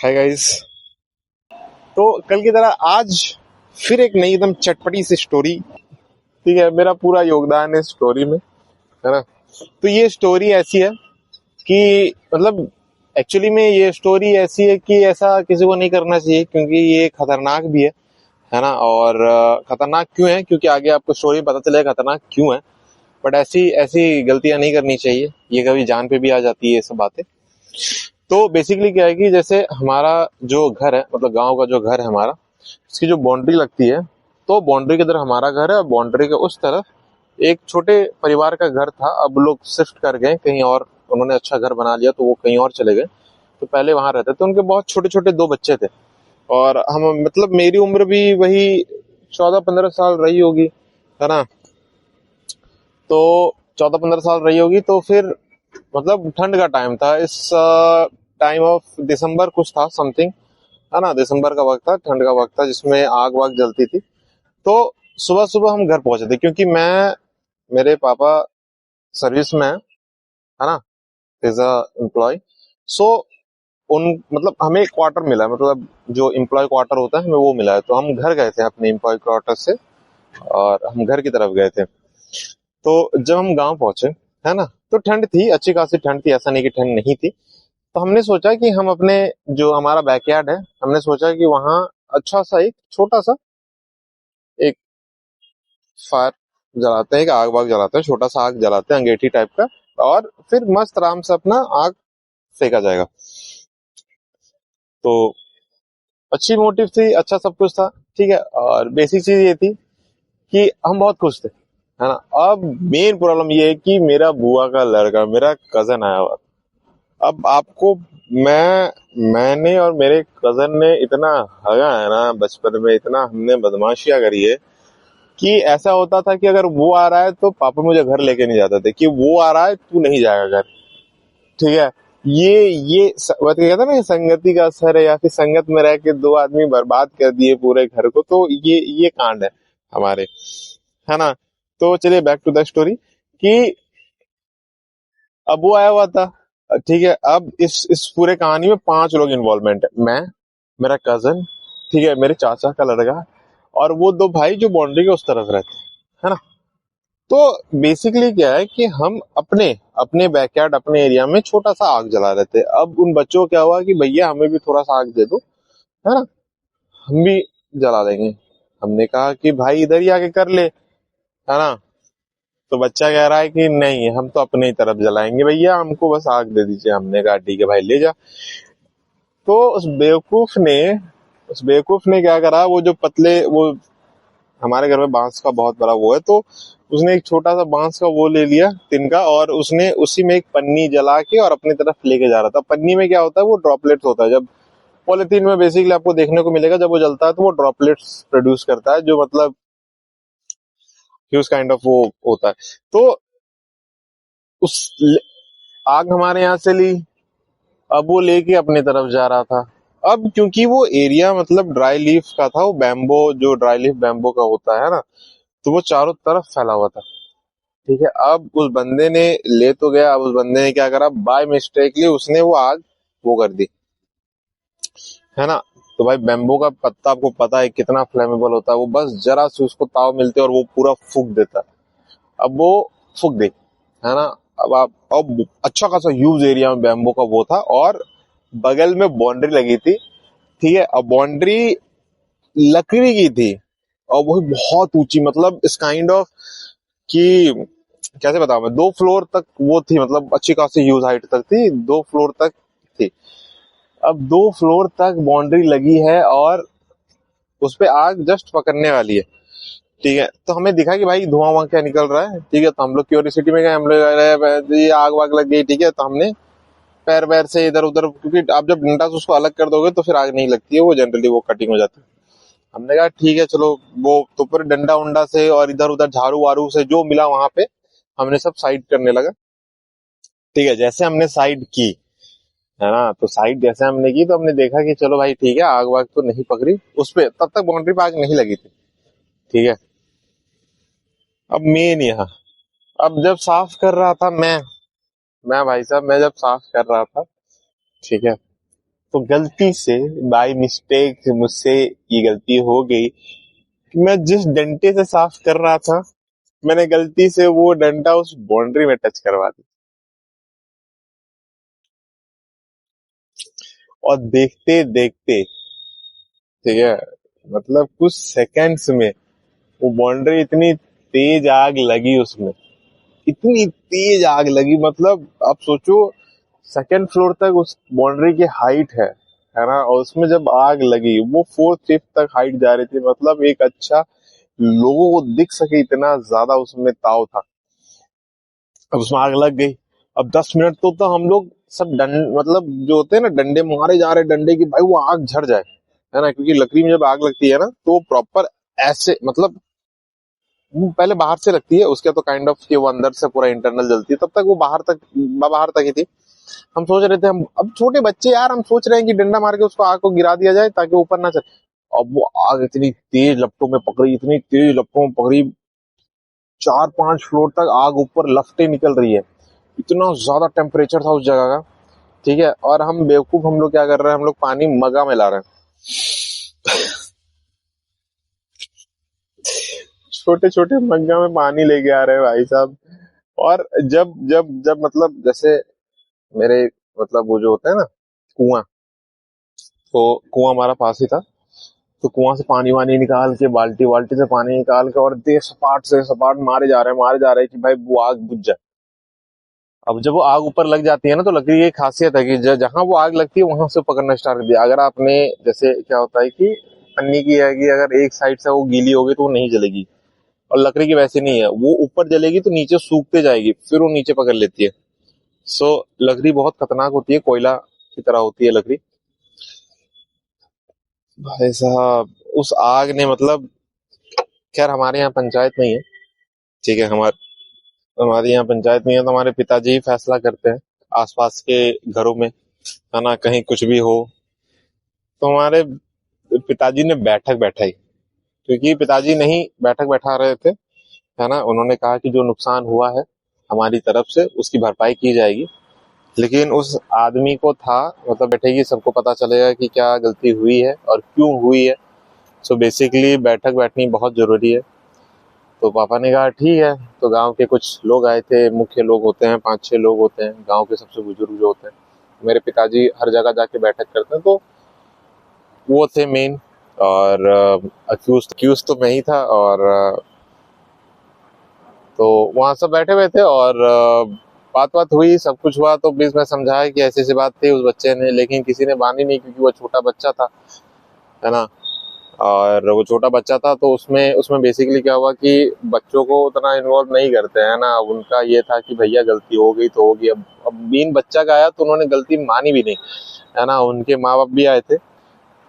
Hi guys. तो कल की तरह आज फिर एक नई एकदम चटपटी सी स्टोरी। ठीक है, मेरा पूरा योगदान है स्टोरी में, है ना। तो ये स्टोरी ऐसी है कि मतलब एक्चुअली में ये स्टोरी ऐसी है कि ऐसा किसी को नहीं करना चाहिए, क्योंकि ये खतरनाक भी है ना। और खतरनाक क्यों है, क्योंकि आगे आपको स्टोरी पता चलेगा खतरनाक क्यों है। बट ऐसी ऐसी गलतियां नहीं करनी चाहिए, ये कभी जान पे भी आ जाती है ये सब बातें। तो बेसिकली क्या है कि जैसे हमारा जो घर है, मतलब गांव का जो घर है हमारा, उसकी जो बाउंड्री लगती है, तो बाउंड्री की तरफ हमारा घर है और बाउंड्री के उस तरफ एक छोटे परिवार का घर था। अब लोग शिफ्ट कर गए कहीं और, उन्होंने अच्छा घर बना लिया तो वो कहीं और चले गए। तो पहले वहां रहते थे, उनके बहुत छोटे छोटे दो बच्चे थे। और हम मतलब मेरी उम्र भी वही 14-15 साल रही होगी, है ना। तो 14-15 साल रही होगी। तो फिर मतलब ठंड का टाइम था, इस टाइम ऑफ दिसंबर कुछ था समथिंग, है ना। दिसंबर का वक्त था, ठंड का वक्त था, जिसमें आग वाग जलती थी। तो सुबह सुबह हम घर पहुंचे थे, क्योंकि मेरे पापा सर्विस में है ना, एज अ एम्प्लॉय। सो उन मतलब हमें एक क्वार्टर मिला है, मतलब जो एम्प्लॉय क्वार्टर होता है हमें वो मिला है। तो हम घर गए थे अपने एम्प्लॉय क्वार्टर से, और हम घर की तरफ गए थे। तो जब हम गांव पहुंचे, है ना, तो ठंड थी, अच्छी खासी ठंड थी, ऐसा नहीं कि ठंड नहीं थी। तो हमने सोचा कि हम अपने जो हमारा बैकयार्ड है, हमने सोचा कि वहां अच्छा सा एक छोटा सा एक फायर जलाते हैं, एक आग वाग जलाते हैं, छोटा सा आग जलाते हैं अंगीठी टाइप का। और फिर मस्त आराम से अपना आग फेंका जाएगा। तो अच्छी मोटिव थी, अच्छा सब कुछ था, ठीक है। और बेसिक चीज ये थी कि हम बहुत खुश थे, है ना। अब मेन प्रॉब्लम ये है कि मेरा बुआ का लड़का, मेरा कजन आया हुआ। अब आपको मैंने और मेरे कजन ने इतना हगा है ना बचपन में, इतना हमने बदमाशियां करी है कि ऐसा होता था कि अगर वो आ रहा है तो पापा मुझे घर लेके नहीं जाते थे, कि वो आ रहा है तू नहीं जाएगा घर, ठीक है। वो तो कहता है ना, संगति का असर है, या फिर संगत में रह के दो आदमी बर्बाद कर दिए पूरे घर को। तो ये कांड है हमारे, है ना। तो चलिए बैक टू द स्टोरी कि अब वो आया हुआ था, ठीक है। अब इस पूरे कहानी में 5 लोग इन्वॉल्वमेंट है, मैं, मेरा कजन, ठीक है, मेरे चाचा का लड़का, और वो दो भाई जो बाउंड्री के उस तरफ रहते हैं, है ना। तो बेसिकली क्या है कि हम अपने अपने बैकयार्ड, अपने एरिया में छोटा सा आग जला रहे थे। अब उन बच्चों को क्या हुआ कि भैया हमें भी थोड़ा सा आग दे दो, है ना, हम भी जला देंगे। हमने कहा कि भाई इधर ही आके कर ले, है ना। तो बच्चा कह रहा है कि नहीं, हम तो अपने ही तरफ जलाएंगे भैया, हमको बस आग दे दीजिए। हमने कहा ठीक है भाई, ले जा। तो उस बेवकूफ ने क्या करा, वो जो पतले वो हमारे घर में बांस का बहुत बड़ा वो है, तो उसने एक छोटा सा बांस का वो ले लिया तिनका, और उसने उसी में एक पन्नी जला के और अपनी तरफ लेके जा रहा था। पन्नी में क्या होता है, वो ड्रॉपलेट्स होता है। जब पॉलिथीन में बेसिकली आपको देखने को मिलेगा, जब वो जलता है तो वो ड्रॉपलेट्स प्रोड्यूस करता है, जो मतलब ह्यूज काइंड ऑफ वो होता है। तो उस आग हमारे यहाँ से ली, अब वो लेके अपनी तरफ जा रहा था। अब क्योंकि वो एरिया मतलब ड्राई लीफ का था, वो बैम्बो, जो ड्राई लीफ बैम्बो का होता है ना, तो वो चारों तरफ फैला हुआ था, ठीक है। अब उस बंदे ने ले तो गया, अब उस बंदे ने क्या करा, बाय मिस्टेकली उसने वो आग वो कर दी, है ना। तो भाई बैम्बो का पत्ता आपको पता है कितना फ्लेमेबल होता है, वो बस जरा से उसको ताव मिलते और वो पूरा फूक देता है। अब वो फूक दे, है ना। अब अच्छा खासा ह्यूज एरिया में बैम्बो का वो था, और बगल में बाउंड्री लगी थी, ठीक है। अब बाउंड्री लकड़ी की थी, और वो बहुत ऊंची, मतलब इस काइंड ऑफ कि कैसे बताऊं मैं, 2 फ्लोर तक वो थी, मतलब अच्छी खासी ह्यूज हाइट तक थी, 2 फ्लोर तक थी। अब 2 फ्लोर तक बाउंड्री लगी है, और उस पे आग जस्ट पकड़ने वाली है, ठीक है। तो हमें दिखा कि भाई धुआं वहां क्या निकल रहा है, ठीक है। तो हम लोग क्यूरियोसिटी में गए, हम लोग अरे ये आग वाग लग गई, ठीक है। तो हमने पैर वैर से इधर उधर, क्योंकि आप जब डंडा से उसको अलग कर दोगे तो फिर आग नहीं लगती है, वो जनरली वो कटिंग हो जाती है। हमने कहा ठीक है चलो, वो तो फिर डंडा उंडा से और इधर उधर झाड़ू वारू से जो मिला वहां पे हमने सब साइड करने लगा, ठीक है। जैसे हमने साइड की, है ना, तो साइड जैसे हमने की तो हमने देखा कि चलो भाई ठीक है, आग वाग तो नहीं पकड़ी उस पे, तब तक बाउंड्री पे आग नहीं लगी थी, ठीक है। अब मेन यहाँ, अब जब साफ कर रहा था मैं भाई साहब, मैं जब साफ कर रहा था, ठीक है, तो गलती से बाय मिस्टेक मुझसे ये गलती हो गई कि मैं जिस डंडे से साफ कर रहा था, मैंने गलती से वो डंडा उस बाउंड्री में टच करवा दिया। और देखते देखते, ठीक है, मतलब कुछ सेकंड्स में वो बाउंड्री, इतनी तेज आग लगी उसमें, इतनी तेज आग लगी, मतलब आप सोचो सेकंड फ्लोर तक उस बाउंड्री की हाइट है ना, और उसमें जब आग लगी वो फोर्थ फिफ्थ तक हाइट जा रही थी, मतलब एक अच्छा लोगों को दिख सके इतना ज्यादा उसमें ताव था। अब उसमें आग लग गई। अब 10 मिनट तो हम लोग सब मतलब जो होते हैं ना, डंडे मारे जा रहे, डंडे की भाई वो आग झड़ जाए, है ना, क्योंकि लकड़ी में जब आग लगती है ना तो प्रॉपर ऐसे, मतलब वो पहले बाहर से लगती है, उसके तो काइंड ऑफ कि वो अंदर से पूरा इंटरनल जलती है, तब तक वो बाहर तक ही थी। हम सोच रहे थे, हम अब छोटे बच्चे यार, हम सोच रहे हैं कि डंडा मार के उसको आग को गिरा दिया जाए ताकि ऊपर ना चले। अब वो आग इतनी तेज लपटों में पकड़ी, इतनी तेज लपटों में पकड़ी, 4-5 फ्लोर तक आग ऊपर लपटें निकल रही है, इतना ज्यादा टेम्परेचर था उस जगह का। ठीक है, और हम बेवकूफ, हम लोग क्या कर रहे हैं, हम लोग पानी मगा में ला रहे हैं, छोटे छोटे मग्गा में पानी लेके आ रहे हैं भाई साहब। और जब जब जब मतलब जैसे मेरे, मतलब वो जो होता है ना कुआं, तो कुआं हमारा पास ही था, तो कुआं से पानी वानी निकाल के, बाल्टी बाल्टी से पानी निकाल के, और दे सपाट से सपाट मारे जा रहे हैं कि भाई वो आग बुझ जाए। अब जब वो आग ऊपर लग जाती है ना, तो लकड़ी की एक खासियत है कि जहां वो आग लगती है वहां से पकड़ना स्टार्ट कर दिया। अगर आपने, जैसे क्या होता है कि पन्नी की है कि अगर एक साइड से वो गीली होगी तो वो नहीं जलेगी, और लकड़ी की वैसे नहीं है, वो ऊपर जलेगी तो नीचे सूखते जाएगी, फिर वो नीचे पकड़ लेती है। सो लकड़ी बहुत खतरनाक होती है, कोयला की तरह होती है लकड़ी। भाई साहब उस आग ने, मतलब खैर हमारे यहाँ पंचायत नहीं है, ठीक है, हमारे यहाँ पंचायत नहीं है, तो हमारे पिताजी ही फैसला करते हैं आसपास के घरों में, है ना, कहीं कुछ भी हो। तो हमारे पिताजी ने बैठक बैठाई, क्योंकि पिताजी नहीं बैठक बैठा रहे थे, है ना, उन्होंने कहा कि जो नुकसान हुआ है हमारी तरफ से उसकी भरपाई की जाएगी। लेकिन उस आदमी को था, मतलब बैठेगी, सबको पता चलेगा कि क्या गलती हुई है और क्यों हुई है। सो बेसिकली बैठक बैठनी बहुत जरूरी है। तो पापा ने कहा ठीक है। तो गांव के कुछ लोग आए थे, मुख्य लोग होते हैं, 5-6 लोग होते हैं गांव के, सबसे बुजुर्ग जो होते हैं। मेरे पिताजी हर जगह जाके बैठक करते हैं, तो वो थे मेन। और अक्यूज तो मैं ही था, और तो वहाँ सब बैठे हुए थे, और बात बात हुई, सब कुछ हुआ, तो बीच में समझाया कि ऐसी ऐसी बात थी उस बच्चे ने, लेकिन किसी ने मानी नहीं, क्योंकि वो छोटा बच्चा था, है ना। और वो छोटा बच्चा था, तो उसमें उसमें बेसिकली क्या हुआ कि बच्चों को उतना इन्वॉल्व नहीं करते हैं ना, उनका ये था कि भैया गलती हो गई तो होगी। अब बीन बच्चा का आया तो उन्होंने गलती मानी भी नहीं, है ना। उनके माँ बाप भी आए थे,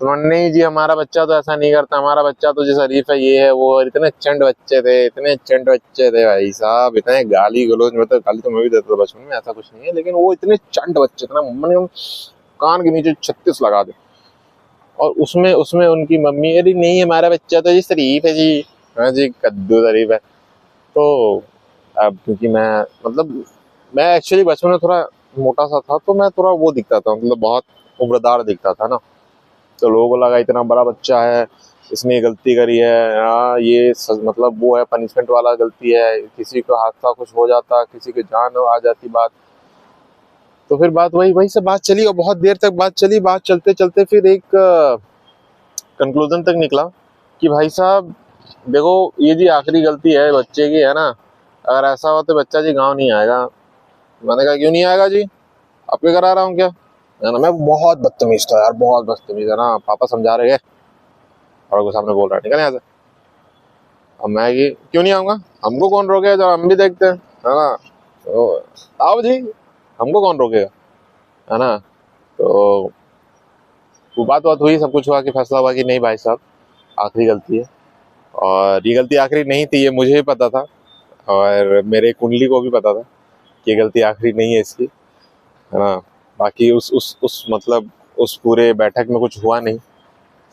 तो उन्होंने, नहीं जी हमारा बच्चा तो ऐसा नहीं करता, हमारा बच्चा तो जो शरीफ है ये है वो है। इतने चंड बच्चे थे, इतने चंड बच्चे थे भाई साहब, इतने गाली गलौज, मतलब गाली तो मैं भी देता था बचपन में, ऐसा कुछ नहीं है, लेकिन वो इतने चंड बच्चे थे ना, मन कान के नीचे 36 लगा दे। और उसमें उसमें उनकी मम्मी, अरे नहीं हमारा बच्चा तो जी शरीफ है जी। हाँ जी, कद्दू शरीफ है। तो अब क्योंकि मैं, मतलब मैं एक्चुअली बचपन में थोड़ा मोटा सा था, तो मैं थोड़ा वो दिखता था, मतलब बहुत उम्रदार दिखता था ना। तो लोगों को लगा इतना बड़ा बच्चा है, इसने गलती करी है, हाँ ये मतलब वो है, पनिशमेंट वाला गलती है, किसी को हादसा कुछ हो जाता, किसी की जान आ जाती बात। तो फिर बात वही वही सब बात चली, और बहुत देर तक बात चली, बात चलते चलते फिर एक कंक्लूजन तक निकला कि भाई साहब देखो, ये जी आखिरी गलती है बच्चे की, है ना, अगर ऐसा हो तो बच्चा जी गांव नहीं आएगा। मैंने कहा क्यों नहीं आएगा जी, आपके करा रहा हूँ क्या, है ना। मैं बहुत बदतमीज था यार, बहुत बदतमीज, है ना, पापा समझा रहे हैं और को सामने बोल रहा है निकल यहाँ से। अब मैं कि क्यों नहीं आऊंगा, हमको कौन रोकेगा, जब हम भी देखते हैं, है ना। तो आओ जी, हमको कौन रोकेगा, है ना। तो वो बात बात हुई, सब कुछ हुआ कि फैसला हुआ कि नहीं भाई साहब आखिरी गलती है। और ये गलती आखिरी नहीं थी, ये मुझे भी पता था, और मेरे कुंडली को भी पता था कि ये गलती आखिरी नहीं है इसकी, है ना। बाकी उस मतलब उस पूरे बैठक में कुछ हुआ नहीं।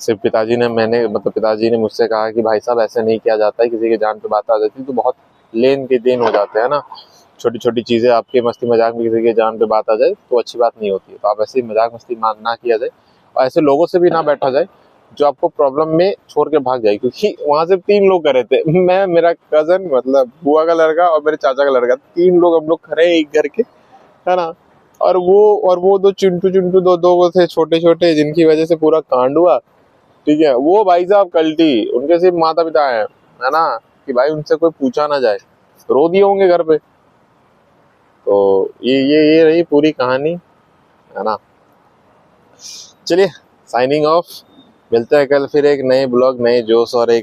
सिर्फ पिताजी ने मुझसे कहा कि भाई साहब ऐसे नहीं किया जाता है, किसी के जान पे बात आ जाती है तो बहुत लेन के देन हो जाते हैं ना, छोटी छोटी चीजें आपके मस्ती मजाक में किसी के जान पे बात आ जाए तो अच्छी बात नहीं होती है। तो आप ऐसे ही मजाक मस्ती ना किया जाए, और ऐसे लोगों से भी ना बैठा जाए जो आपको प्रॉब्लम में छोड़ के भाग जाए। क्योंकि वहां से 3 लोग करे थे, मैं, मेरा कजन मतलब बुआ का लड़का और मेरे चाचा का लड़का, 3 लोग हम लोग खड़े हैं एक घर के, है ना। और वो दो चिंटू चिंटू दो वो थे छोटे छोटे, जिनकी वजह से पूरा कांड हुआ। ठीक है, वो भाई साहब कल्टी, उनके सिर्फ माता पिता है ना, कि भाई उनसे कोई पूछा ना जाए, रो दिए होंगे घर पे। तो ये रही पूरी कहानी, है ना। चलिए, साइनिंग ऑफ। मिलते हैं कल फिर एक नए ब्लॉग, नए जोश और एक